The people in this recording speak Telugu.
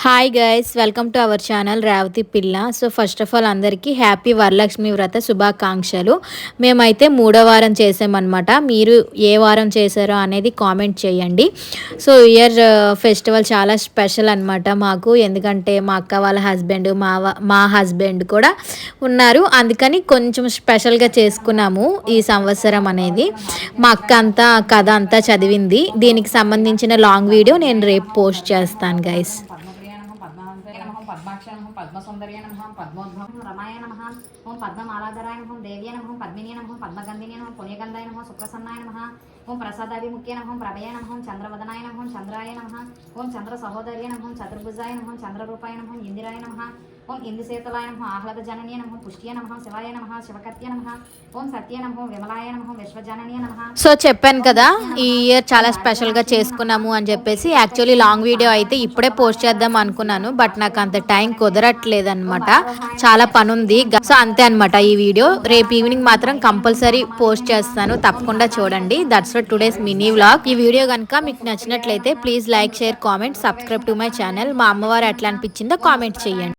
Hi guys, welcome to our channel Revathi పిల్ల. సో ఫస్ట్ ఆఫ్ ఆల్ అందరికీ హ్యాపీ వరలక్ష్మి వ్రత శుభాకాంక్షలు. మేమైతే 3వ వారం చేసామన్నమాట. మీరు ఏ వారం చేశారో అనేది కామెంట్ చేయండి. సో ఇయర్ ఫెస్టివల్ చాలా స్పెషల్ అనమాట మాకు, ఎందుకంటే మా అక్క వాళ్ళ హస్బెండ్ మా హస్బెండ్ కూడా ఉన్నారు. అందుకని కొంచెం స్పెషల్గా చేసుకున్నాము ఈ సంవత్సరం అనేది. మా అక్క అంతా కథ అంతా చదివింది. దీనికి సంబంధించిన లాంగ్ వీడియో నేను రేపు పోస్ట్ చేస్తాను గైస్. पद्माक्षाय नमः पद्मसौन्दर्याय नमः पद्मोद्भवाय रमाय नमः ओम पद्ममालाधराय नमः देव्याय नमः पद्मिन्याय नमः पद्मगन्धिन्याय नमः पुण्यगन्धाय नमः सुप्रसन्नाय नमः ओम प्रसादाभिमुख्याय नमः प्रभयाय नमः चन्द्रवदनाय नमः चन्द्राय नमः ओम चन्द्रसहोदर्याय नमः चतुर्भुजाय नमः चन्द्ररूपाय नमः इंदिराय नमः ओम इंदुशेतलाय नमः आह्लादजनन्याय नमः पुष्ट्याय नमः शिवाय नमः शिवकत्याय नमः ओम सत्याय नमः विमलाय नमः विश्वजनन्याय नमः. సో చెప్పాను కదా, ఈ ఇయర్ చాలా స్పెషల్గా చేసుకున్నాము అని చెప్పేసి. యాక్చువల్లీ లాంగ్ వీడియో అయితే ఇప్పుడే పోస్ట్ చేద్దాం అనుకున్నాను, బట్ నాకు అంత టైం కుదరట్లేదు అనమాట. చాలా పని ఉంది. సో అంతే అనమాట. ఈ వీడియో రేపు ఈవినింగ్ మాత్రం కంపల్సరీ పోస్ట్ చేస్తాను, తప్పకుండా చూడండి. That's for today's mini vlog. ఈ వీడియో కనుక మీకు నచ్చినట్లయితే please like, share, comment, subscribe to my channel. మా అమ్మవారు ఎట్లా అనిపించిందో కామెంట్ చేయండి.